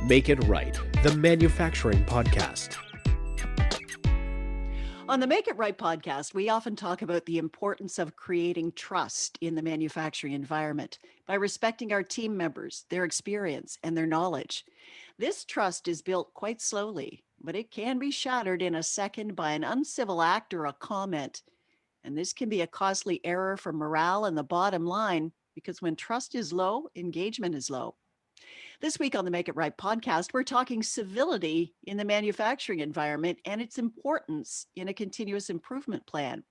Make It Right, the manufacturing podcast. On the Make It Right podcast, we often talk about the importance of creating trust in the manufacturing environment by respecting our team members, their experience, and their knowledge. This trust is built quite slowly, but it can be shattered in a second by an uncivil act or a comment. And this can be a costly error for morale and the bottom line, because when trust is low, engagement is low. This week on the Make It Right podcast, we're talking civility in the manufacturing environment and its importance in a continuous improvement plan.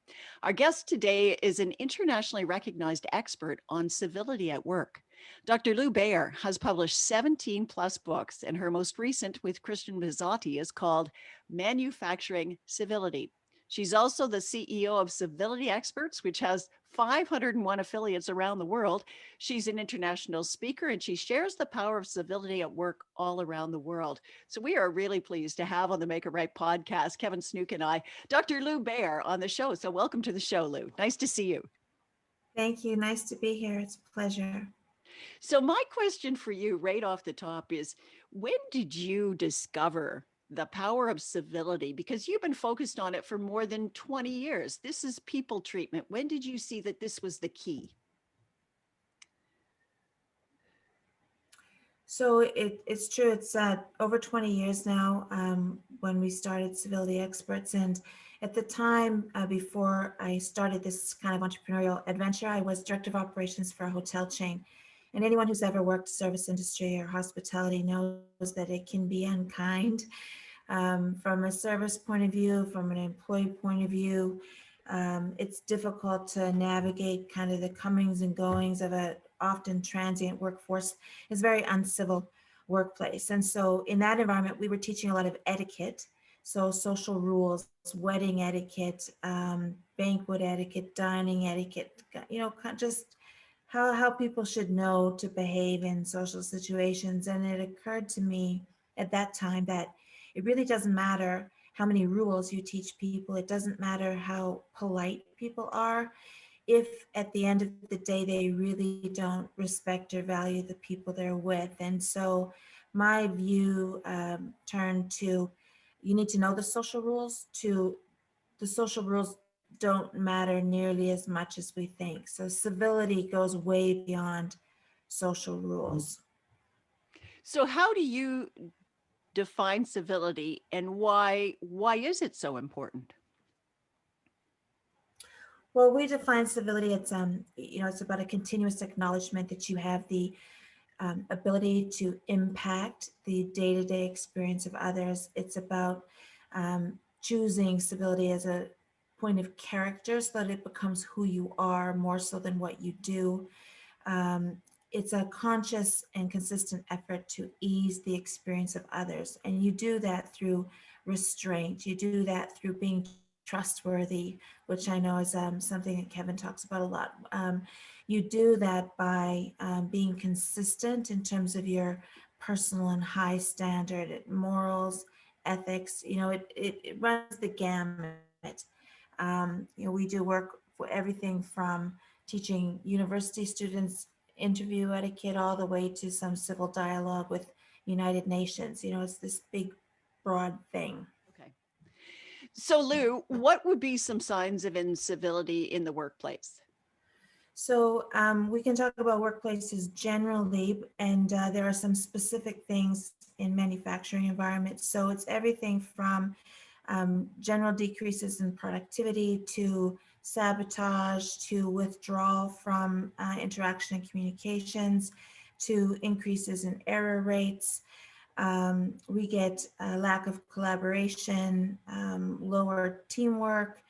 Our guest today is an internationally recognized expert on civility at work. Dr. Lou Bayer has published 17 plus books, and her most recent with Christian Bizzotti is called Manufacturing Civility. She's also the CEO of Civility Experts, which has 501 affiliates around the world. She's an international speaker, and she shares the power of civility at work all around the world. So we are really pleased to have on the Make It Right podcast, Kevin Snook and I, Dr. Lou Bayer on the show. So welcome to the show, Lou. Nice to see you. Thank you. Nice to be here. It's a pleasure. So my question for you right off the top is, when did you discover the power of civility? Because you've been focused on it for more than 20 years. This is people treatment. When did you see that this was the key? So it's true. It's over 20 years now when we started Civility Experts. And at the time, before I started this kind of entrepreneurial adventure, I was director of operations for a hotel chain. And anyone who's ever worked service industry or hospitality knows that it can be unkind. From a service point of view, from an employee point of view, it's difficult to navigate kind of the comings and goings of a often transient workforce. It's a very uncivil workplace. And so in that environment, we were teaching a lot of etiquette. So social rules, wedding etiquette, banquet etiquette, dining etiquette, just how people should know to behave in social situations. And it occurred to me at that time that it really doesn't matter how many rules you teach people. It doesn't matter how polite people are, if at the end of the day, they really don't respect or value the people they're with. And so my view turned to, you need to know the social rules. The social rules don't matter nearly as much as we think. So civility goes way beyond social rules. So how do you define civility, and why is it so important? Well, we define civility. It's about a continuous acknowledgement that you have the ability to impact the day-to-day experience of others. It's about choosing civility as a point of character so that it becomes who you are more so than what you do. It's a conscious and consistent effort to ease the experience of others. And you do that through restraint. You do that through being trustworthy, which I know is something that Kevin talks about a lot. You do that by being consistent in terms of your personal and high standard morals, ethics. It runs the gamut. We do work for everything from teaching university students interview etiquette all the way to some civil dialogue with United Nations. It's this big, broad thing. Okay. So Lou, what would be some signs of incivility in the workplace? So we can talk about workplaces generally, and there are some specific things in manufacturing environments. So it's everything from general decreases in productivity to sabotage, to withdrawal from interaction and communications, to increases in error rates. We get a lack of collaboration, lower teamwork,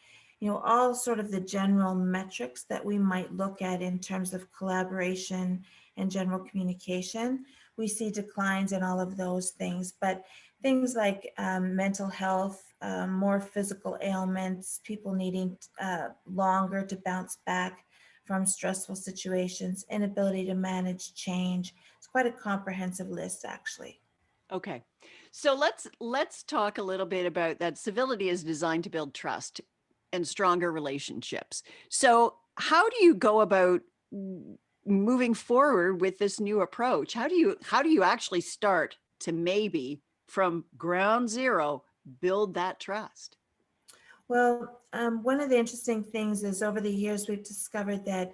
all sort of the general metrics that we might look at in terms of collaboration and general communication. We see declines in all of those things, but things like mental health, more physical ailments, people needing longer to bounce back from stressful situations, inability to manage change. It's quite a comprehensive list, actually. Okay. So let's talk a little bit about that. Civility is designed to build trust and stronger relationships. So how do you go about moving forward with this new approach? How do you actually start to maybe from ground zero build that trust? Well, one of the interesting things is over the years, we've discovered that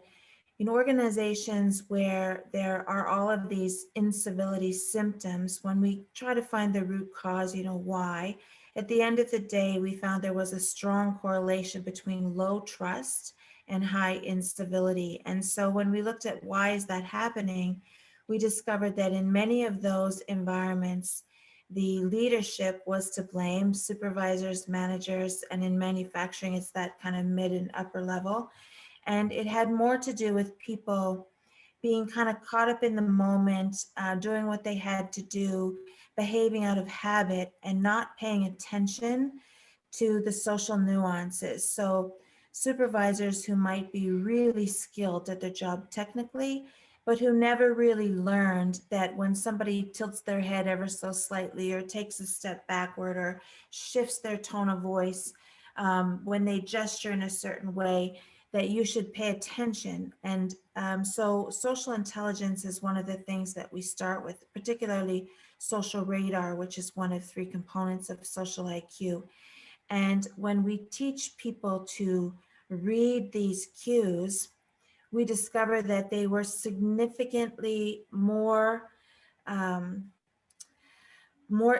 in organizations where there are all of these incivility symptoms, when we try to find the root cause, why, at the end of the day, we found there was a strong correlation between low trust and high incivility. And so when we looked at why is that happening, we discovered that in many of those environments, the leadership was to blame, supervisors, managers, and in manufacturing, it's that kind of mid and upper level. And it had more to do with people being kind of caught up in the moment, doing what they had to do, behaving out of habit, and not paying attention to the social nuances. So supervisors who might be really skilled at their job technically, but who never really learned that when somebody tilts their head ever so slightly or takes a step backward or shifts their tone of voice, when they gesture in a certain way, that you should pay attention. And so social intelligence is one of the things that we start with, particularly social radar, which is one of 3 components of social IQ. And when we teach people to read these cues, we discover that they were significantly more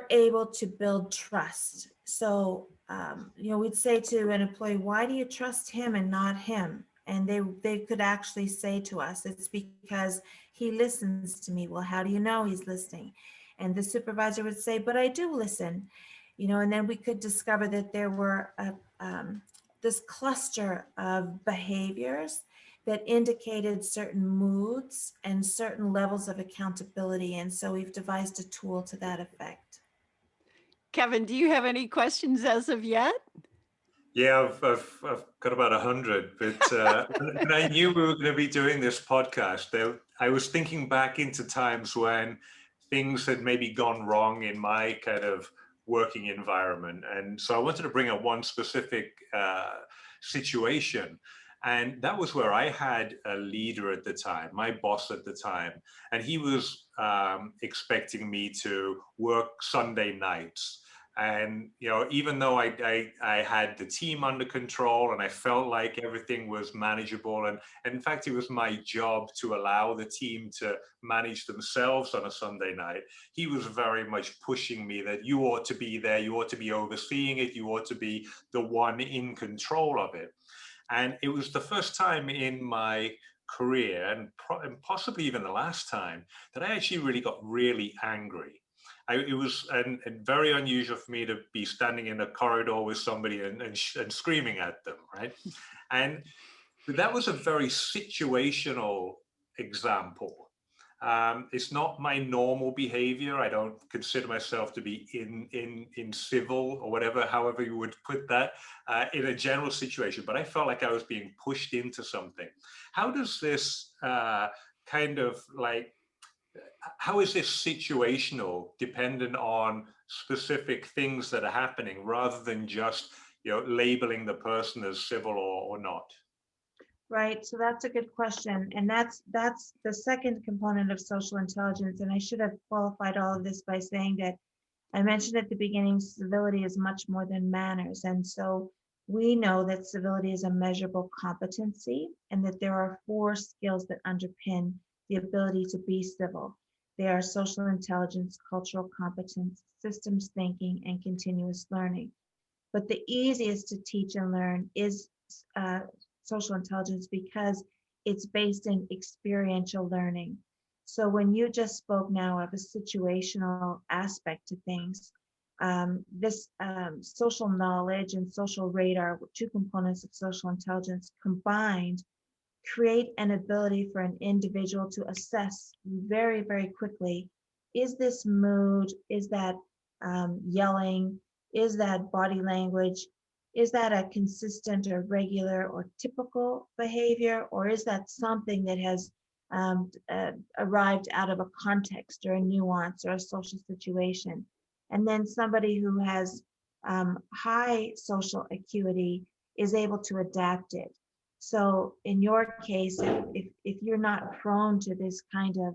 able to build trust. So, we'd say to an employee, why do you trust him and not him? And they could actually say to us, it's because he listens to me. Well, how do you know he's listening? And the supervisor would say, but I do listen. And then we could discover that there were this cluster of behaviors that indicated certain moods and certain levels of accountability. And so we've devised a tool to that effect. Kevin, do you have any questions as of yet? Yeah, I've got about 100, but when I knew we were going to be doing this podcast, I was thinking back into times when things had maybe gone wrong in my kind of working environment. And so I wanted to bring up one specific situation. And that was where I had a leader at the time, my boss at the time, and he was expecting me to work Sunday nights. And, even though I had the team under control and I felt like everything was manageable, and in fact, it was my job to allow the team to manage themselves on a Sunday night, he was very much pushing me that you ought to be there, you ought to be overseeing it, you ought to be the one in control of it. And it was the first time in my career, and possibly even the last time, that I actually really got really angry. It was very unusual for me to be standing in a corridor with somebody and screaming at them, right? And that was a very situational example. It's not my normal behavior. I don't consider myself to be in civil or whatever, however you would put that, in a general situation. But I felt like I was being pushed into something. How does this how is this situational, dependent on specific things that are happening rather than just labeling the person as civil or not? Right. So that's a good question. And that's the second component of social intelligence. And I should have qualified all of this by saying that I mentioned at the beginning, civility is much more than manners. And so we know that civility is a measurable competency and that there are 4 skills that underpin the ability to be civil. They are social intelligence, cultural competence, systems thinking, and continuous learning. But the easiest to teach and learn is social intelligence because it's based in experiential learning. So when you just spoke now of a situational aspect to things, this social knowledge and social radar, 2 components of social intelligence combined, create an ability for an individual to assess very, very quickly, is this mood, is that yelling, is that body language, is that a consistent or regular or typical behavior, or is that something that has arrived out of a context or a nuance or a social situation? And then somebody who has high social acuity is able to adapt it. So in your case, if you're not prone to this kind of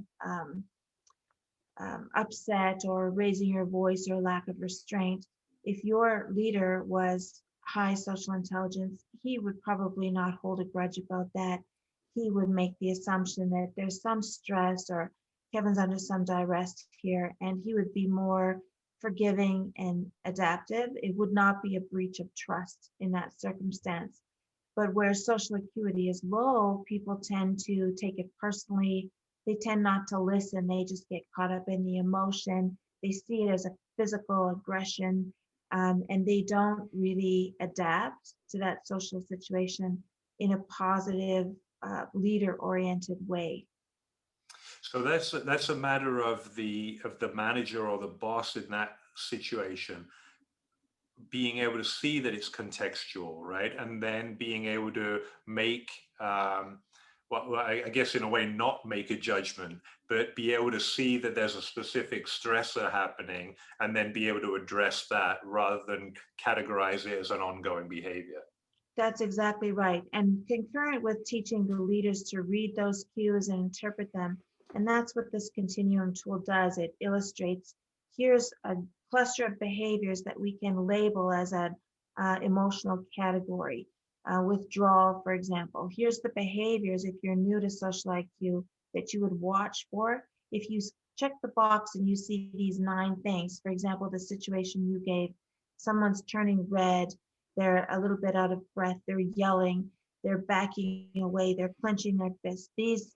upset or raising your voice or lack of restraint, if your leader was high social intelligence, he would probably not hold a grudge about that. He would make the assumption that there's some stress or Kevin's under some duress here, and he would be more forgiving and adaptive. It would not be a breach of trust in that circumstance. But where social acuity is low, people tend to take it personally. They tend not to listen. They just get caught up in the emotion. They see it as a physical aggression, and they don't really adapt to that social situation in a positive, leader-oriented way. So that's a matter of the manager or the boss in that situation being able to see that it's contextual, right? And then being able to make, well, I guess in a way, not make a judgment, but be able to see that there's a specific stressor happening and then be able to address that rather than categorize it as an ongoing behavior. That's exactly right. And concurrent with teaching the leaders to read those cues and interpret them. And that's what this continuum tool does. It illustrates, here's a cluster of behaviors that we can label as an emotional category. Withdrawal, for example. Here's the behaviors, if you're new to social IQ, that you would watch for. If you check the box and you see these 9 things, for example, the situation you gave, someone's turning red, they're a little bit out of breath, they're yelling, they're backing away, they're clenching their fists. These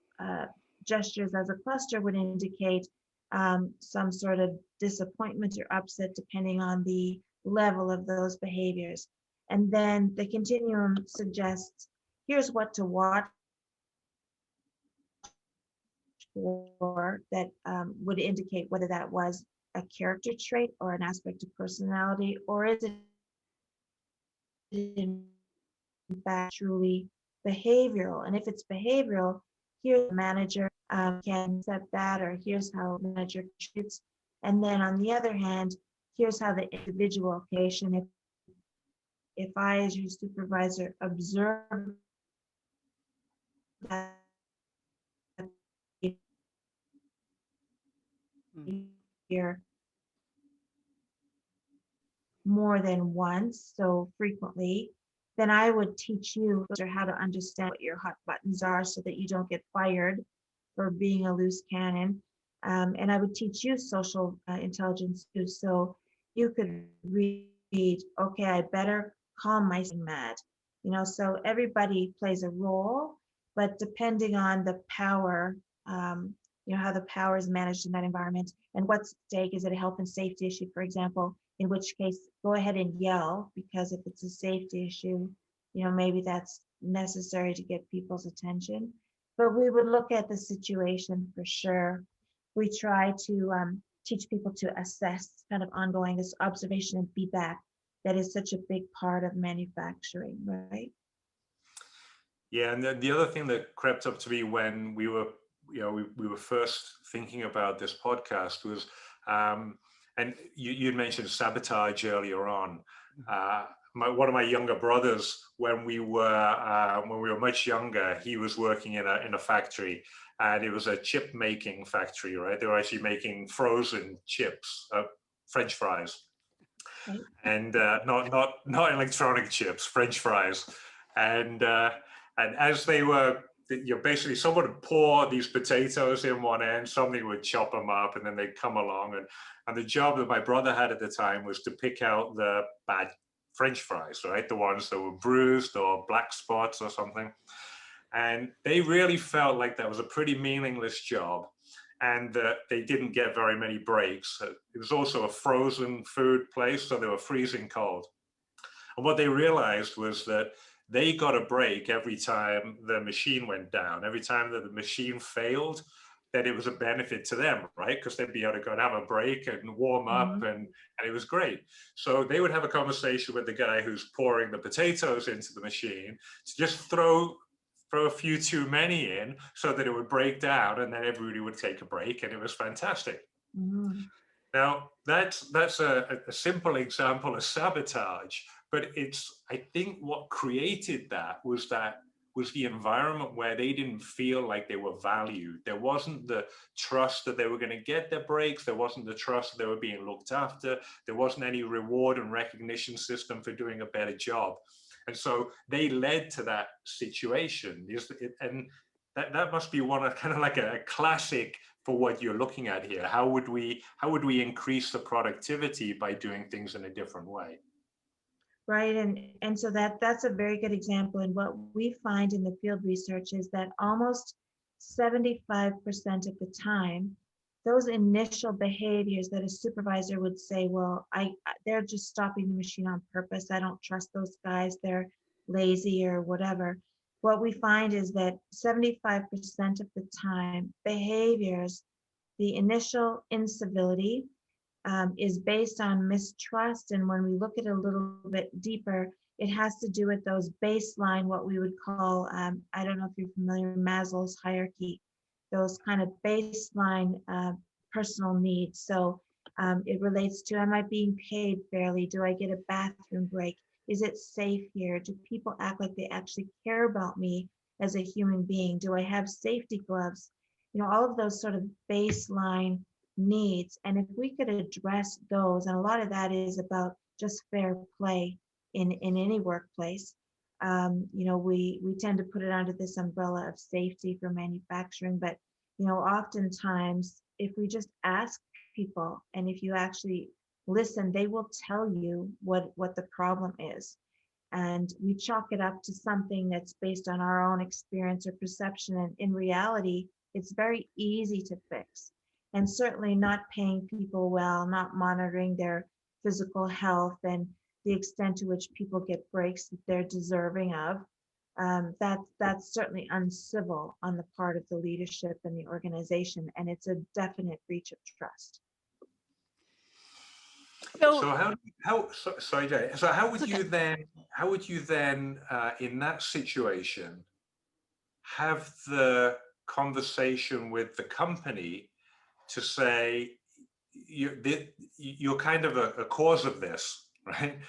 gestures as a cluster would indicate some sort of disappointment or upset depending on the level of those behaviors. And then the continuum suggests, here's what to watch for that would indicate whether that was a character trait or an aspect of personality, or is it in fact truly behavioral. And if it's behavioral, here's the manager can set that, or here's how the manager shoots. And then on the other hand, here's how the individual patient, if I as your supervisor observe that here more than once, so frequently, then I would teach you how to understand what your hot buttons are so that you don't get fired for being a loose cannon. And I would teach you social intelligence too, so you could read, okay, I better calm myself mad. You know, so everybody plays a role, but depending on the power, you know, how the power is managed in that environment and what's at stake, is it a health and safety issue, for example, in which case go ahead and yell, because if it's a safety issue, you know, maybe that's necessary to get people's attention. But we would look at the situation for sure. We try to teach people to assess kind of ongoing this observation and feedback that is such a big part of manufacturing, right? Yeah, and the other thing that crept up to me when we were, you know, we were first thinking about this podcast was, and you'd mentioned sabotage earlier on. One of my younger brothers, when we were much younger, he was working in a factory, and it was a chip making factory, right? They were actually making frozen chips, French fries, Right. and not electronic chips, French fries, and as they were, you know, basically someone would pour these potatoes in one end, somebody would chop them up, and then they'd come along, and the job that my brother had at the time was to pick out the bad French fries, right? The ones that were bruised or black spots or something. And they really felt like that was a pretty meaningless job, and that they didn't get very many breaks. It was also a frozen food place, so they were freezing cold. And what they realized was that they got a break every time the machine went down. Every time that the machine failed, that it was a benefit to them, right? Because they'd be able to go and have a break and warm up, and it was great. So they would have a conversation with the guy who's pouring the potatoes into the machine to just throw a few too many in so that it would break down, and then everybody would take a break, and it was fantastic. Now, that's a simple example of sabotage, but it's, I think what created that was was the environment where they didn't feel like they were valued. There wasn't the trust that they were going to get their breaks. There wasn't the trust that they were being looked after. There wasn't any reward and recognition system for doing a better job. And so they led to that situation. And that must be one of kind of like a classic for what you're looking at here. How would we increase the productivity by doing things in a different way? Right, and so that's a very good example. And what we find in the field research is that almost 75% of the time, those initial behaviors that a supervisor would say, well, they're just stopping the machine on purpose. I don't trust those guys. They're lazy or whatever. What we find is that 75% of the time, behaviors, the initial incivility, is based on mistrust. And when we look at it a little bit deeper, it has to do with those baseline, what we would call, I don't know if you're familiar with Maslow's hierarchy, those kind of baseline personal needs. So it relates to, am I being paid fairly? Do I get a bathroom break? Is it safe here? Do people act like they actually care about me as a human being? Do I have safety gloves? You know, all of those sort of baseline needs. And if we could address those, and a lot of that is about just fair play in any workplace. You know, we tend to put it under this umbrella of safety for manufacturing, but you know, oftentimes if we just ask people, and if you actually listen, they will tell you what the problem is. And we chalk it up to something that's based on our own experience or perception. And in reality, it's very easy to fix. And certainly not paying people well, not monitoring their physical health and the extent to which people get breaks that they're deserving of. That's certainly uncivil on the part of the leadership and the organization, and it's a definite breach of trust. So sorry, Jay. So how would you then in that situation have the conversation with the company to say you're kind of a cause of this, right?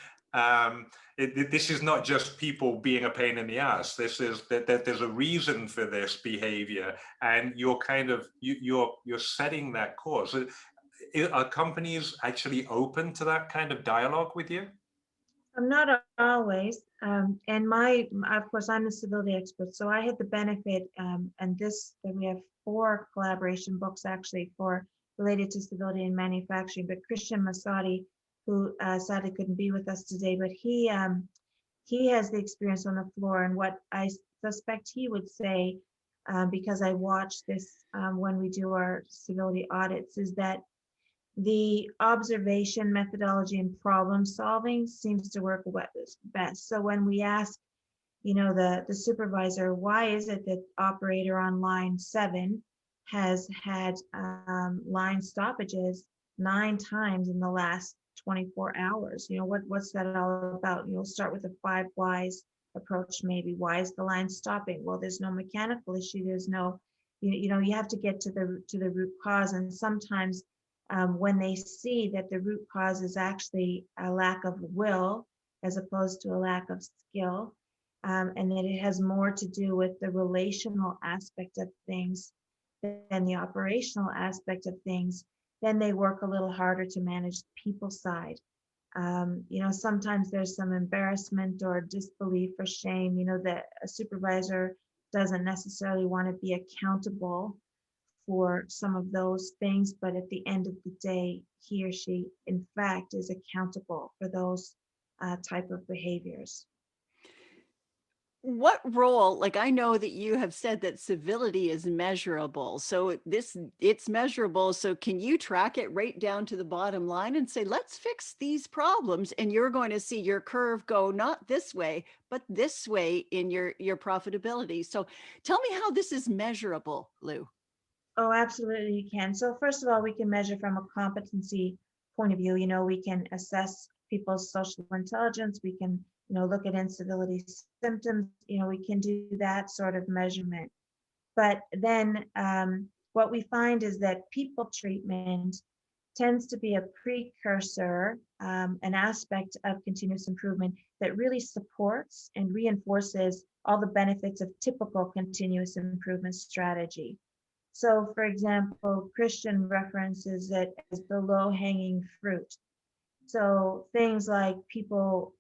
This is not just people being a pain in the ass. This is that there's a reason for this behavior, and you're kind of you're setting that cause. Are companies actually open to that kind of dialogue with you? Not always. And of course, I'm a civility expert, so I had the benefit, and that we have 4 collaboration books actually related to civility in manufacturing. But Christian Masadi, who sadly couldn't be with us today, but he has the experience on the floor. And what I suspect he would say, because I watch this when we do our civility audits, is that the observation methodology and problem solving seems to work best. So when we ask, you know, the supervisor, why is it that operator on line 7 has had line stoppages 9 times in the last 24 hours? You know, what's that all about? You'll start with a 5 whys approach, maybe. Why is the line stopping? Well, there's no mechanical issue. There's no, you know, you have to get to the root cause. And sometimes when they see that the root cause is actually a lack of will as opposed to a lack of skill, and that it has more to do with the relational aspect of things than the operational aspect of things, then they work a little harder to manage the people side. You know, sometimes there's some embarrassment or disbelief or shame, you know, that a supervisor doesn't necessarily want to be accountable for some of those things, but at the end of the day, he or she, in fact, is accountable for those type of behaviors. What role, like I know that you have said that civility is measurable. So it's measurable. So can you track it right down to the bottom line and say, let's fix these problems? And you're going to see your curve go not this way, but this way in your profitability. So tell me how this is measurable, Lou. Oh, absolutely, you can. So first of all, we can measure from a competency point of view. You know, we can assess people's social intelligence. We can, you know, look at incivility symptoms. You know, we can do that sort of measurement. But then what we find is that people treatment tends to be a precursor, an aspect of continuous improvement that really supports and reinforces all the benefits of typical continuous improvement strategy. So, for example, Christian references it as the low-hanging fruit. So things like people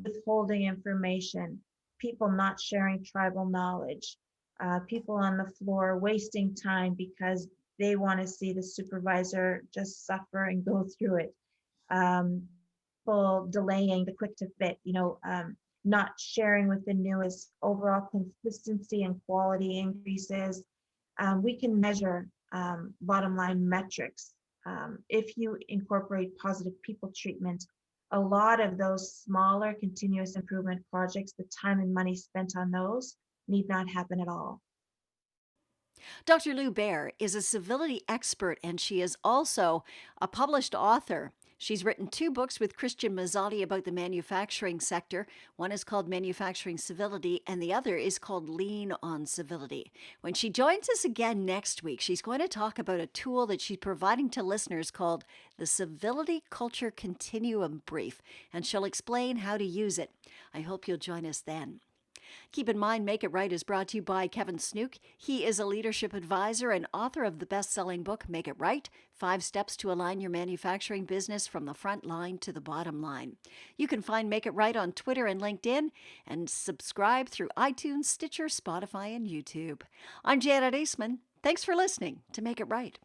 withholding information, people not sharing tribal knowledge, people on the floor wasting time because they want to see the supervisor just suffer and go through it. People delaying the quick to fit, not sharing with the newest. Overall consistency and quality increases. We can measure bottom line metrics. If you incorporate positive people treatment, a lot of those smaller continuous improvement projects, the time and money spent on those need not happen at all. Dr. Lou Bear is a civility expert, and she is also a published author. She's written 2 books with Christian Mazzali about the manufacturing sector. One is called Manufacturing Civility, and the other is called Lean on Civility. When she joins us again next week, she's going to talk about a tool that she's providing to listeners called the Civility Culture Continuum Brief, and she'll explain how to use it. I hope you'll join us then. Keep in mind, Make It Right is brought to you by Kevin Snook. He is a leadership advisor and author of the best-selling book, Make It Right, 5 Steps to Align Your Manufacturing Business from the Front Line to the Bottom Line. You can find Make It Right on Twitter and LinkedIn, and subscribe through iTunes, Stitcher, Spotify, and YouTube. I'm Janet Eastman. Thanks for listening to Make It Right.